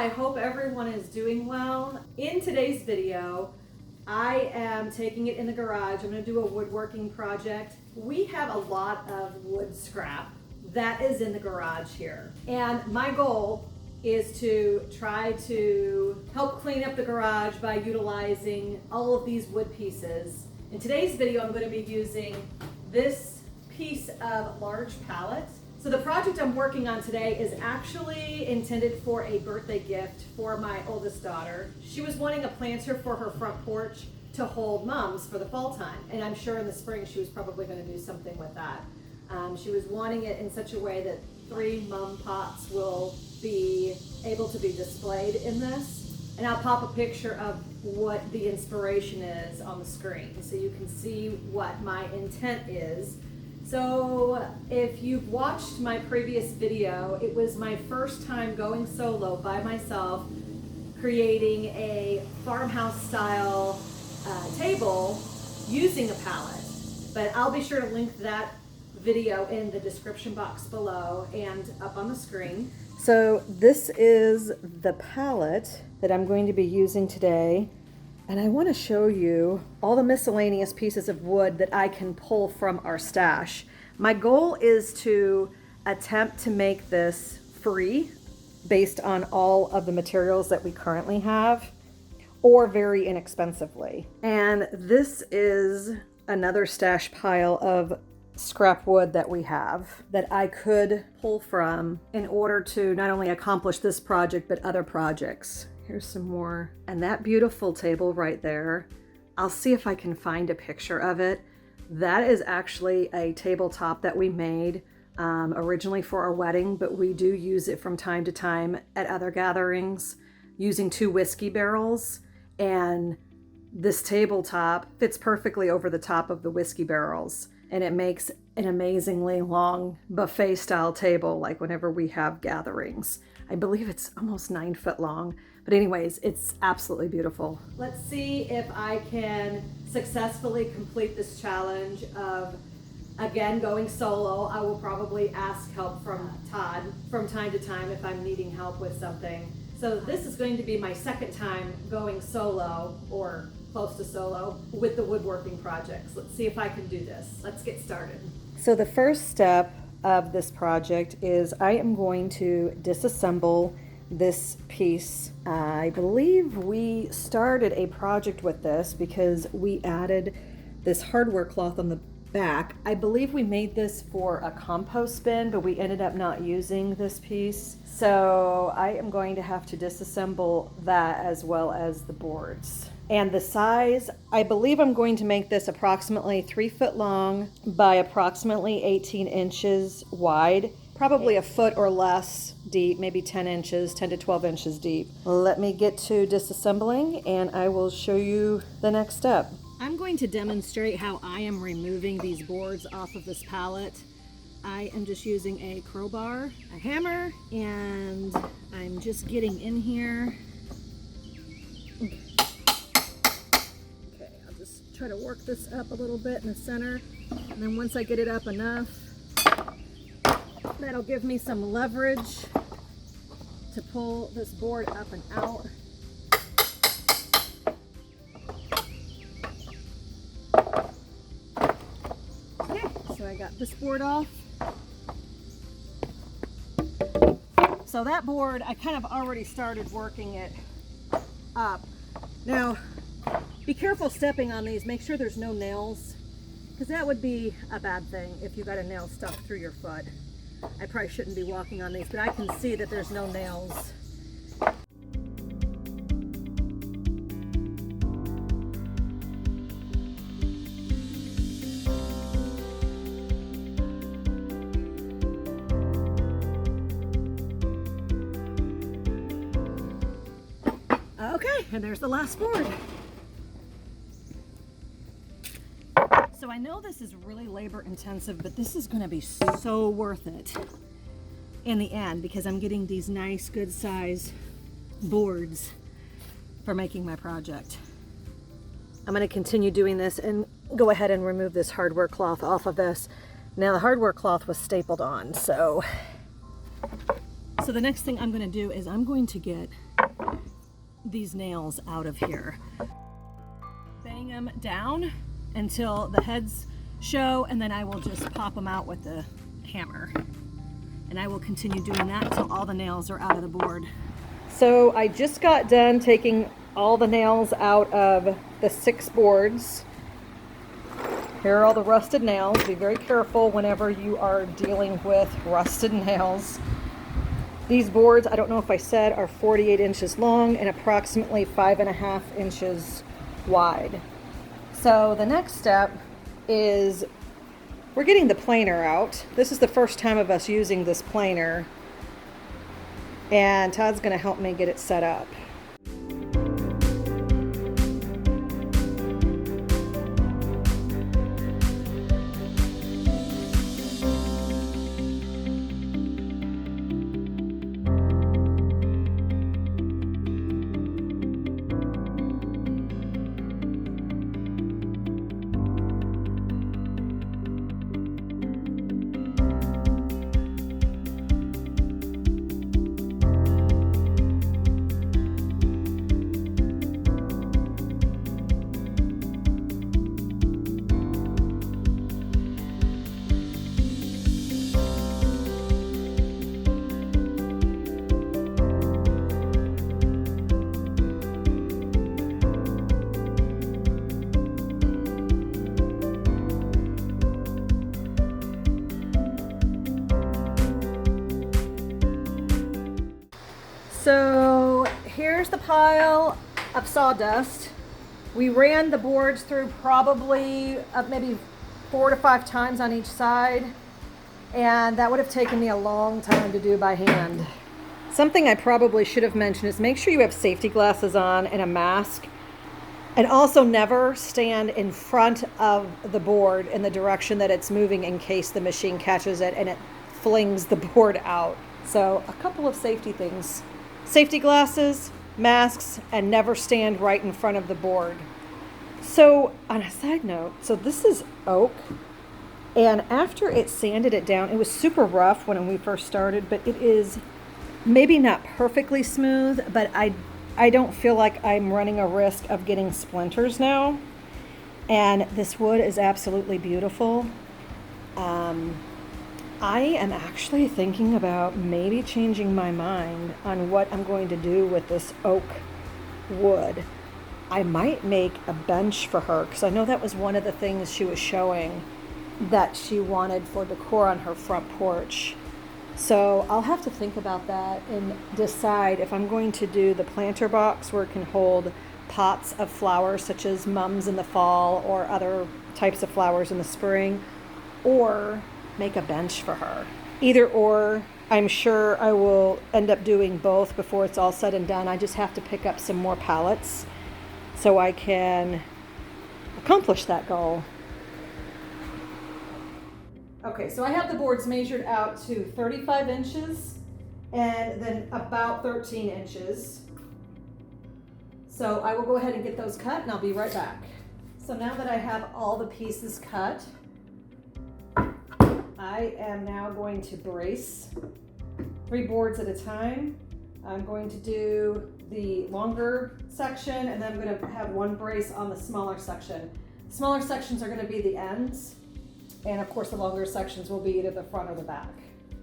I hope everyone is doing well. In today's video, I am taking it in the garage. I'm going to do a woodworking project. We have a lot of wood scrap that is in the garage here. And my goal is to try to help clean up the garage by utilizing all of these wood pieces. In today's video, I'm going to be using this piece of large pallet. So the project I'm working on today is actually intended for a birthday gift for my oldest daughter. She was wanting a planter for her front porch to hold mums for the fall time. And I'm sure in the spring she was probably going to do something with that. She was wanting it in such a way that 3 mum pots will be able to be displayed in this. And I'll pop a picture of what the inspiration is on the screen so you can see what my intent is. So if you've watched my previous video, it was my first time going solo by myself, creating a farmhouse style table using a pallet. But I'll be sure to link that video in the description box below and up on the screen. So this is the pallet that I'm going to be using today. And I want to show you all the miscellaneous pieces of wood that I can pull from our stash. My goal is to attempt to make this free based on all of the materials that we currently have, or very inexpensively. And this is another stash pile of scrap wood that we have that I could pull from in order to not only accomplish this project, but other projects. Here's some more. And that beautiful table right there, I'll see if I can find a picture of it. That is actually a tabletop that we made originally for our wedding, but we do use it from time to time at other gatherings using 2 whiskey barrels. And this tabletop fits perfectly over the top of the whiskey barrels. And it makes an amazingly long buffet style table, like whenever we have gatherings. I believe it's almost 9 foot long. But anyways, it's absolutely beautiful. Let's see if I can successfully complete this challenge of, again, going solo. I will probably ask help from Todd from time to time if I'm needing help with something. So this is going to be my second time going solo, or close to solo, with the woodworking projects. Let's see if I can do this. Let's get started. So the first step of this project is I am going to disassemble this piece. I believe we started a project with this because we added this hardware cloth on the back. I believe we made this for a compost bin, but we ended up not using this piece. So I am going to have to disassemble that as well as the boards. And the size, I believe I'm going to make this approximately 3 foot long by approximately 18 inches wide, probably a foot or less deep, maybe 10 inches, 10 to 12 inches deep. Let me get to disassembling and I will show you the next step. I'm going to demonstrate how I am removing these boards off of this pallet. I am just using a crowbar, a hammer, and I'm just getting in here. Okay, I'll just try to work this up a little bit in the center. And then once I get it up enough, that'll give me some leverage to pull this board up and out. Okay, so I got this board off. So that board, I kind of already started working it up. Now, be careful stepping on these. Make sure there's no nails, because that would be a bad thing if you got a nail stuck through your foot. I probably shouldn't be walking on these, but I can see that there's no nails. Okay, and there's the last board. So I know this is really labor intensive, but this is going to be so worth it in the end because I'm getting these nice good size boards for making my project. I'm going to continue doing this and go ahead and remove this hardware cloth off of this. Now the hardware cloth was stapled on, so the next thing I'm going to do is I'm going to get these nails out of here. Bang them down until the heads show, and then I will just pop them out with the hammer. And I will continue doing that until all the nails are out of the board. So I just got done taking all the nails out of the 6 boards. Here are all the rusted nails. Be very careful whenever you are dealing with rusted nails. These boards, I don't know if I said, are 48 inches long and approximately 5.5 inches wide. So the next step is we're getting the planer out. This is the first time of us using this planer, and Todd's going to help me get it set up. So here's the pile of sawdust. We ran the boards through probably maybe 4 to 5 times on each side, and that would have taken me a long time to do by hand. Something I probably should have mentioned is make sure you have safety glasses on and a mask, and also never stand in front of the board in the direction that it's moving in case the machine catches it and it flings the board out. So a couple of safety things. Safety glasses, masks, and never stand right in front of the board. So on a side note, so this is oak, and after it sanded it down, it was super rough when we first started, but it is maybe not perfectly smooth, but I don't feel like I'm running a risk of getting splinters now. And this wood is absolutely beautiful. I am actually thinking about maybe changing my mind on what I'm going to do with this oak wood. I might make a bench for her, because I know that was one of the things she was showing that she wanted for decor on her front porch. So I'll have to think about that and decide if I'm going to do the planter box where it can hold pots of flowers such as mums in the fall or other types of flowers in the spring, or make a bench for her. Either or. I'm sure I will end up doing both before it's all said and done. I just have to pick up some more pallets so I can accomplish that goal. Okay, so I have the boards measured out to 35 inches and then about 13 inches. So I will go ahead and get those cut and I'll be right back. So now that I have all the pieces cut, I am now going to brace 3 boards at a time. I'm going to do the longer section, and then I'm going to have 1 brace on the smaller section. Smaller sections are going to be the ends, and of course the longer sections will be either the front or the back.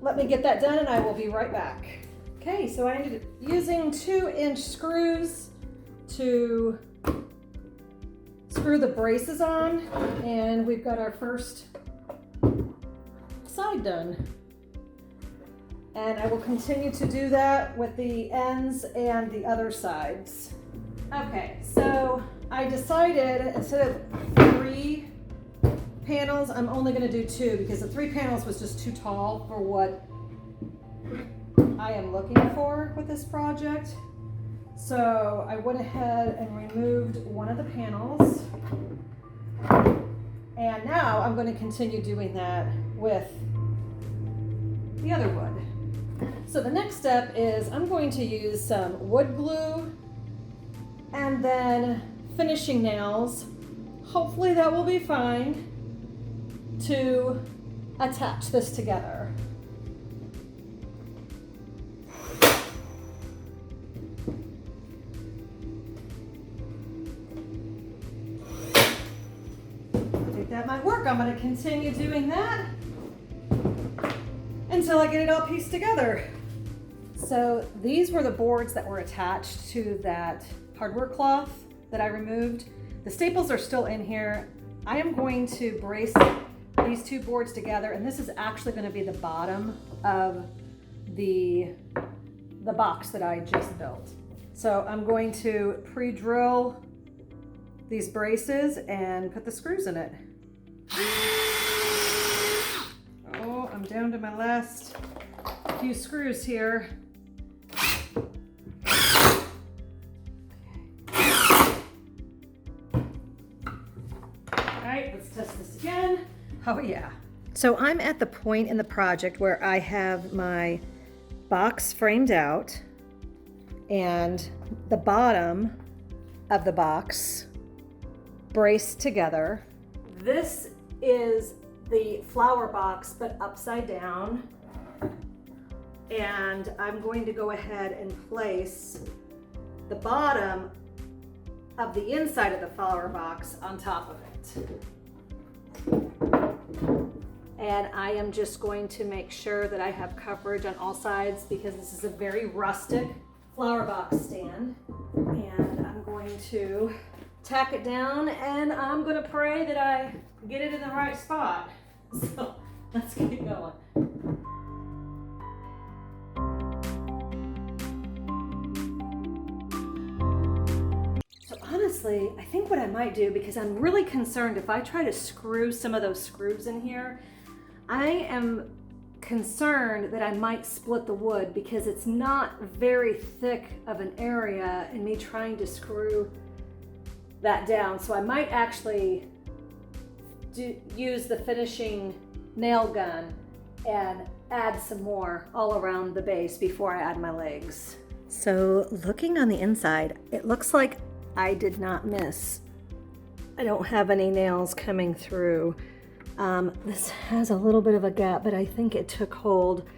Let me get that done and I will be right back. Okay, so I ended up using 2-inch screws to screw the braces on, and we've got our first side done. And I will continue to do that with the ends and the other sides. Okay, so I decided instead of 3 panels, I'm only going to do 2 because the 3 panels was just too tall for what I am looking for with this project. So I went ahead and removed one of the panels. And now I'm going to continue doing that with the other wood. So the next step is I'm going to use some wood glue and then finishing nails. Hopefully that will be fine to attach this together. continue doing that until I get it all pieced together. So these were the boards that were attached to that hardware cloth that I removed. The staples are still in here. I am going to brace these two boards together, and this is actually going to be the bottom of the box that I just built. So I'm going to pre-drill these braces and put the screws in it. Oh, I'm down to my last few screws here. Test this again. Oh yeah. So I'm at the point in the project where I have my box framed out and the bottom of the box braced together. This is the flower box but upside down, and I'm going to go ahead and place the bottom of the inside of the flower box on top of it. And I am just going to make sure that I have coverage on all sides because this is a very rustic flower box stand. And I'm going to tack it down, and I'm going to pray that I get it in the right spot. So let's get going. Honestly, I think what I might do, because I'm really concerned if I try to screw some of those screws in here, I am concerned that I might split the wood because it's not very thick of an area in me trying to screw that down. So I might actually use the finishing nail gun and add some more all around the base before I add my legs. So looking on the inside, it looks like I did not miss. I don't have any nails coming through. This has a little bit of a gap, but I think it took hold,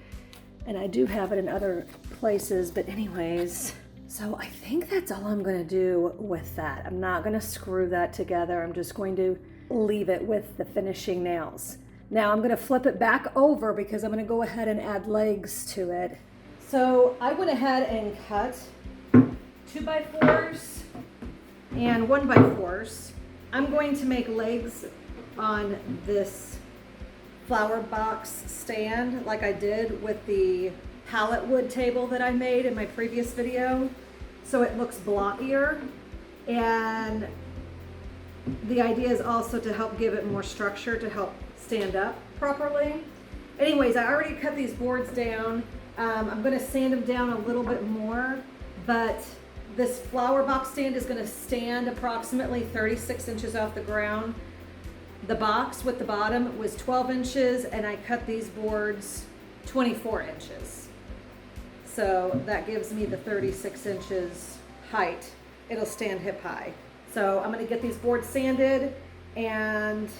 and I do have it in other places, but anyways. So I think that's all I'm gonna do with that. I'm not gonna screw that together. I'm just going to leave it with the finishing nails. Now I'm gonna flip it back over because I'm gonna go ahead and add legs to it. So I went ahead and cut 2x4s and 1x4s. I'm going to make legs on this flower box stand like I did with the pallet wood table that I made in my previous video. So it looks blockier, and the idea is also to help give it more structure to help stand up properly. Anyways, I already cut these boards down. I'm gonna sand them down a little bit more, but this flower box stand is gonna stand approximately 36 inches off the ground. The box with the bottom was 12 inches, and I cut these boards 24 inches. So that gives me the 36 inches height. It'll stand hip high. So I'm gonna get these boards sanded, and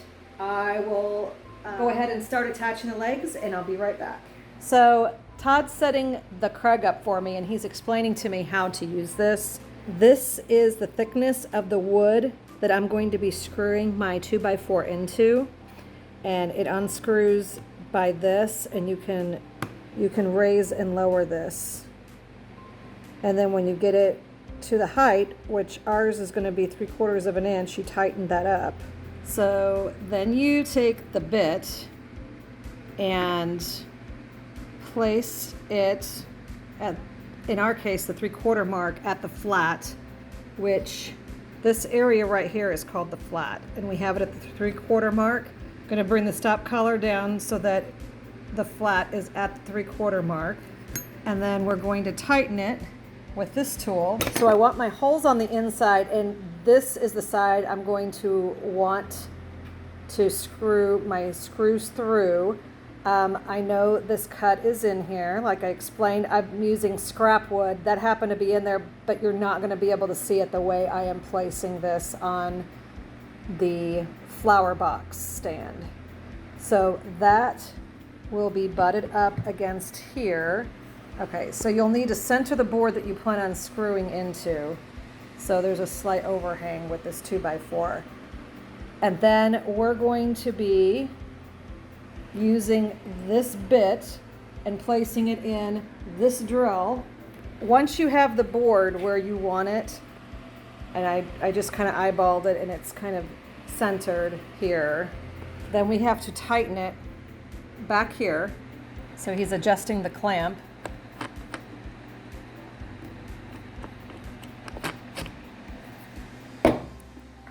I will go ahead and start attaching the legs, and I'll be right back. So Todd's setting the Kreg up for me, and he's explaining to me how to use this. This is the thickness of the wood that I'm going to be screwing my 2x4 into, and it unscrews by this, and you can raise and lower this. And then when you get it to the height, which ours is going to be 3/4 of an inch, you tighten that up. So then you take the bit and place it at, in our case, the 3/4 mark at the flat, which this area right here is called the flat, and we have it at the 3/4 mark. I'm going to bring the stop collar down so that the flat is at the 3/4 mark, and then we're going to tighten it with this tool. So I want my holes on the inside, and this is the side I'm going to want to screw my screws through. I know this cut is in here. Like I explained, I'm using scrap wood. That happened to be in there, but you're not going to be able to see it the way I am placing this on the flower box stand. So that will be butted up against here. Okay, so you'll need to center the board that you plan on screwing into. So there's a slight overhang with this 2x4. And then we're going to be using this bit and placing it in this drill. Once you have the board where you want it, and I just kind of eyeballed it and it's kind of centered here, then we have to tighten it back here. So he's adjusting the clamp.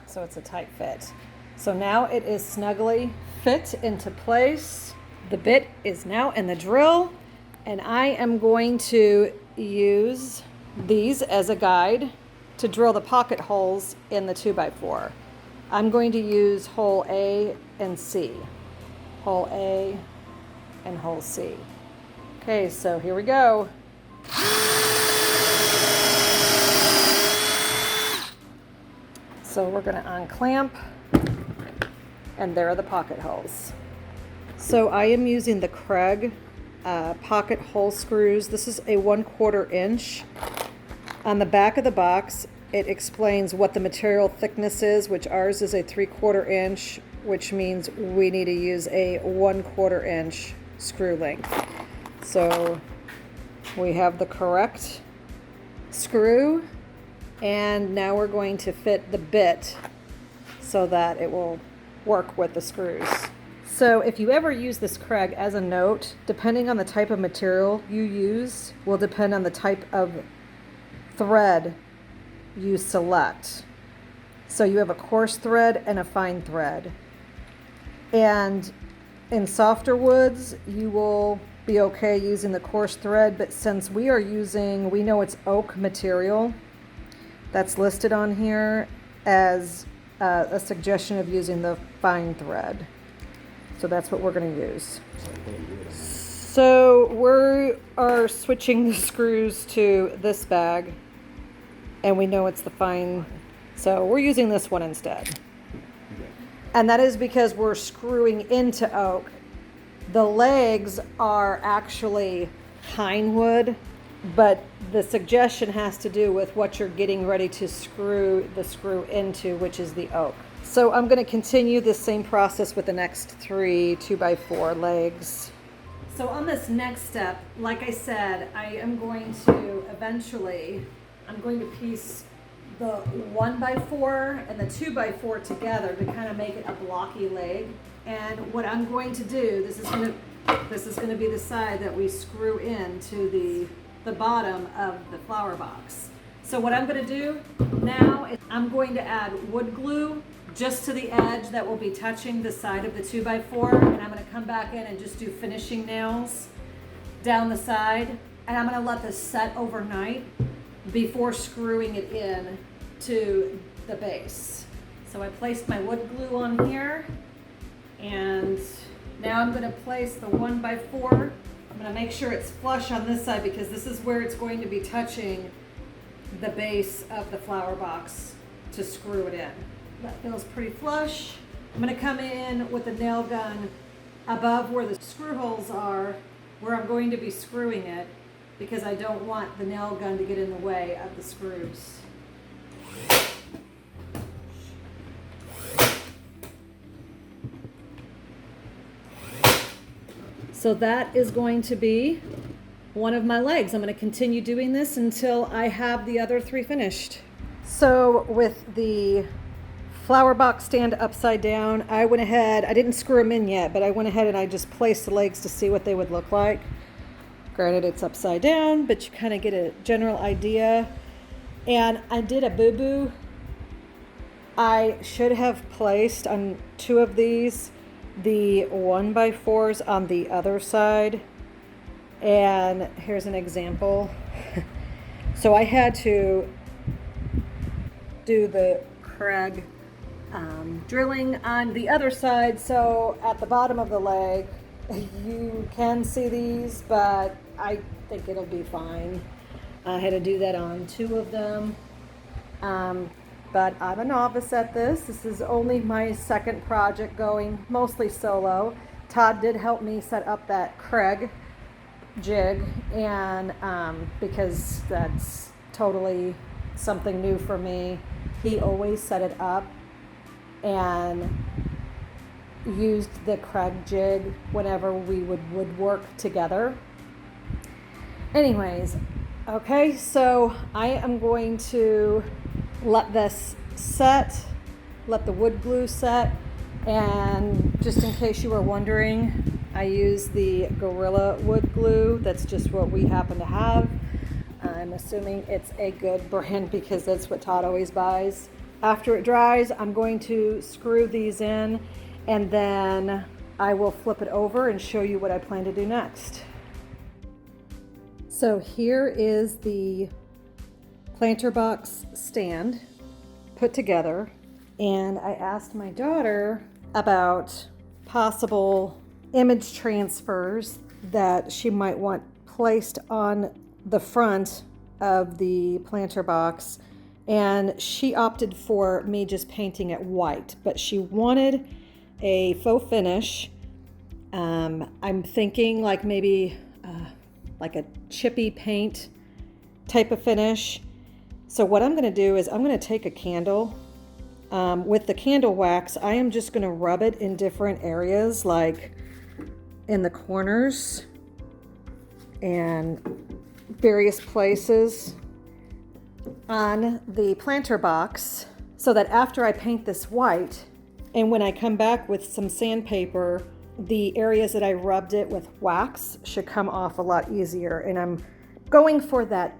So it's a tight fit. So now it is snugly fit into place. The bit is now in the drill, and I am going to use these as a guide to drill the pocket holes in the 2x4. I'm going to use hole A and C. Hole A and hole C. Okay, so here we go. So we're going to unclamp, and there are the pocket holes. So I am using the Kreg pocket hole screws. This is a 1/4 inch. On the back of the box, it explains what the material thickness is, which ours is a 3/4 inch, which means we need to use a 1/4 inch screw length. So we have the correct screw, and now we're going to fit the bit so that it will work with the screws. So if you ever use this Kreg as a note, depending on the type of material you use will depend on the type of thread you select. So you have a coarse thread and a fine thread. And in softer woods, you will be okay using the coarse thread, but since we know it's oak material, that's listed on here as a suggestion of using the fine thread. So that's what we're going to use. So we are switching the screws to this bag, and we know it's the fine, so we're using this one instead. And that is because we're screwing into oak. The legs are actually pine wood, but the suggestion has to do with what you're getting ready to screw the screw into, which is the oak. So I'm going to continue this same process with the next 3 2x4 legs. So on this next step, like I said, I'm going to piece the 1x4 and the 2x4 together to kind of make it a blocky leg. And what I'm going to do, this is going to be the side that we screw into the bottom of the flower box. So what I'm going to do now is I'm going to add wood glue just to the edge that will be touching the side of the 2x4, and I'm going to come back in and just do finishing nails down the side, and I'm going to let this set overnight before screwing it in to the base. So I placed my wood glue on here, and now I'm going to place the 1x4. I'm going to make sure it's flush on this side because this is where it's going to be touching the base of the flower box to screw it in. That feels pretty flush. I'm going to come in with the nail gun above where the screw holes are, where I'm going to be screwing it, because I don't want the nail gun to get in the way of the screws. So that is going to be one of my legs. I'm going to continue doing this until I have the other 3 finished. So with the flower box stand upside down, I went ahead, I didn't screw them in yet, but I went ahead and I just placed the legs to see what they would look like. Granted, it's upside down, but you kind of get a general idea. And I did a boo-boo. I should have placed on 2 of these the 1x4s on the other side. And here's an example. So I had to do the Kreg drilling on the other side. So at the bottom of the leg, you can see these, but I think it'll be fine. I had to do that on 2 of them. But I'm a novice at this. This is only my 2nd project going, mostly solo. Todd did help me set up that Kreg Jig, and because that's totally something new for me. He always set it up, and used the Kreg Jig whenever we would woodwork together. Anyways, okay, so I am going to let this set, let the wood glue set, and just in case you were wondering, I use the Gorilla wood glue. That's just what we happen to have. I'm assuming it's a good brand because that's what Todd always buys. After it dries, I'm going to screw these in, and then I will flip it over and show you what I plan to do next. So here is the planter box stand put together, and I asked my daughter about possible image transfers that she might want placed on the front of the planter box, and she opted for me just painting it white, but she wanted a faux finish. I'm thinking like maybe like a chippy paint type of finish. So what I'm going to do is I'm going to take a candle. With the candle wax, I am just going to rub it in different areas, like in the corners and various places on the planter box, so that after I paint this white, and when I come back with some sandpaper, the areas that I rubbed it with wax should come off a lot easier. And I'm going for that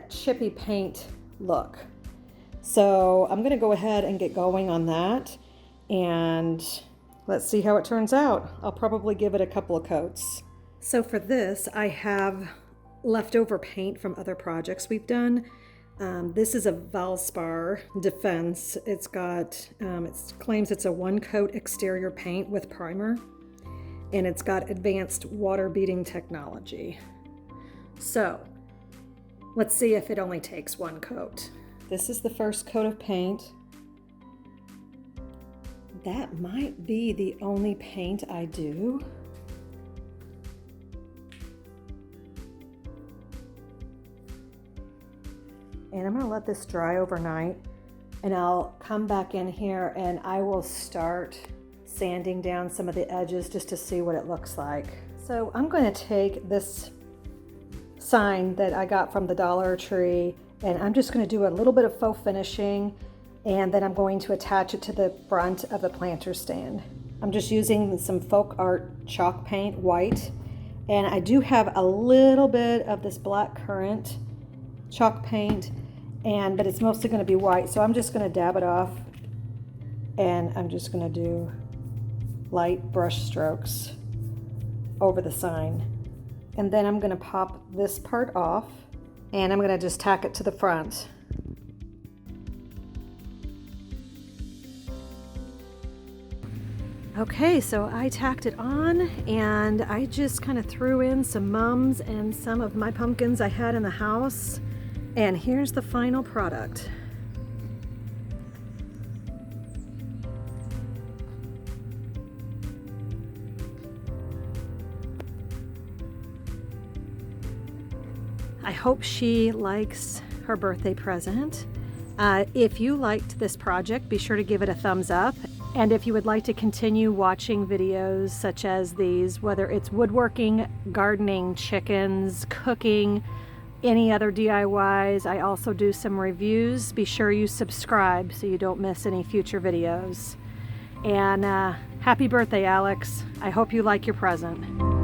chippy paint look. So I'm going to go ahead and get going on that, and let's see how it turns out. I'll probably give it a couple of coats. So for this, I have leftover paint from other projects we've done. This is a Valspar Defense. It's got, it claims it's a 1-coat exterior paint with primer, and it's got advanced water beading technology. So let's see if it only takes 1 coat. This is the first coat of paint. That might be the only paint I do. And I'm going to let this dry overnight, and I'll come back in here and I will start sanding down some of the edges just to see what it looks like. So I'm going to take this sign that I got from the Dollar Tree, and I'm just going to do a little bit of faux finishing, and then I'm going to attach it to the front of the planter stand. I'm just using some folk art chalk paint, white, and I do have a little bit of this black currant chalk paint, but it's mostly going to be white, so I'm just going to dab it off, and I'm just going to do light brush strokes over the sign. And then I'm going to pop this part off, and I'm going to just tack it to the front. Okay, so I tacked it on, and I just kind of threw in some mums and some of my pumpkins I had in the house, and here's the final product. I hope she likes her birthday present. If you liked this project, be sure to give it a thumbs up. And if you would like to continue watching videos such as these, whether it's woodworking, gardening, chickens, cooking, any other DIYs, I also do some reviews. Be sure you subscribe so you don't miss any future videos. And happy birthday, Alex. I hope you like your present.